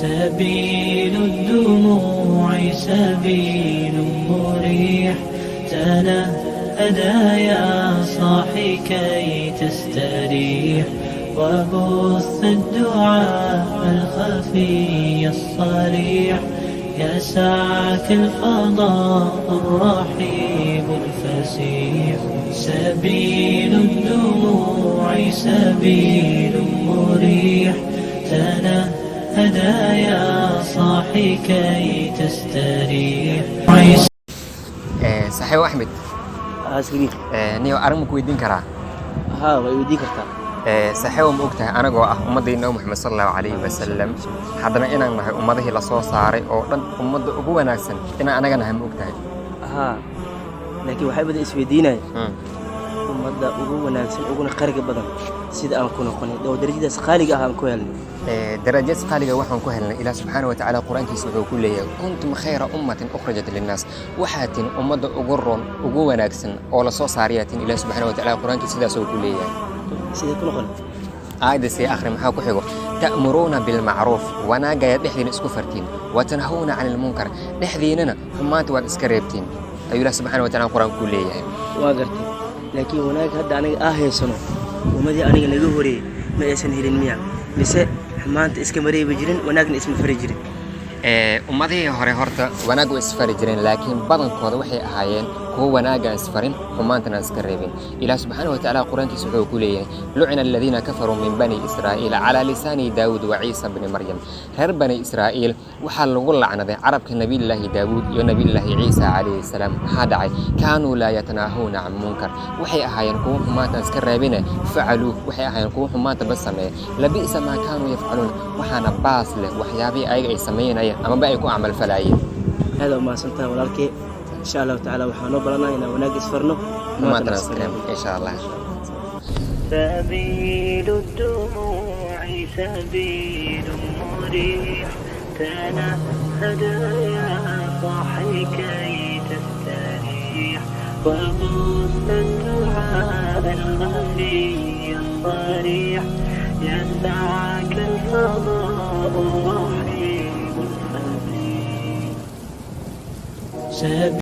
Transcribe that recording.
سبيل الدموع سبيل مريح، تنهدى يا صاحي كي تستريح، وبث الدعاء الخفي الصريح، يسعك الفضاء الرحيب الفسيح. سبيل الدموع سبيل مريح، تنهدى يا صاحي كي تستريح. صاحب أحمد asgari niyo arrin ma ku weydiin karaa haa way weydiin kartaa saaxiibo ma ogtahay anagoo ah ummadii nabi Muhammad sallallahu alayhi wasallam haddana inaan nahay ummadihii la soo saaray oo dhan ummadda ugu wanaagsan inaan anaga nahay ma ogtahay haa laakiin waxay badan isweydiinay ummadda ugu wanaagsan uguna qariga badan sida aan ku noqonay oo darajadaas qaaliga ah aan ku helnay درجات قالية وحن كهلنا إلى سبحانه وتعالى قرآن كيسوع كل يوم كنتم خير أمة أخرجت للناس وحات أمة أجرون أجوا ناكسن أو لصوص عريات إلى سبحانه وتعالى قرآن كيسوع كل يوم sida ku noqon عاد سي آخر محاكو حلو تأمرون بالمعروف وأنا جاي نحذين إسكفرتين وتنهون عن المنكر نحذيننا حمات والإسكريبتين أي الله سبحانه وتعالى قرآن كل يوم waagartay laakiin wanaag hadda aniga ahaysano ummadii aniga naga horeeyay ma aysan helin miya mise maanta iska mareebi jirin wanaagna isma fari jirin ummadihii hore horta wanaag way isfari jireen laakiin badankooda waxay ahaayeen kuwa wanaaga isfarin xumaantana iska reebin ilaah subxaanahu wa tacaala quraankiisa wuxuu ku leeyahay lucina alladhiina kafaruu min bani israa'iila calaa lisaani daawud wa ciisa bni maryam reer bani israa'iil waxaa lagu lacnaday carabka nabiyullaahi daawud iyo nabiyullaahi ciisa calayhi salaam maxaa dhacay kaanuu laa yatanaahuuna can munkar waxay ahaayeen kuwa xumaanta iska reebine facaluu waxay ahaayeen kuwa xumaanta bas sameeya labi'sa maa kaanuu yafcaluun waxaana baas leh waxyaabihii ayaga ay sameynayeen amaba ay ku camal falayeen aada umahadsantahay walaalkay insha allahu tacaala waxaan noo balanahay inaan wanaag isfarno xumaantana iska reebin insha allah سبيل الدموع سبيل مريح، تنهدى يا صاحي كي تستريح، وبث الدعاء الخفي الصريح، يسعك الفضاء الرحيم الفسيح.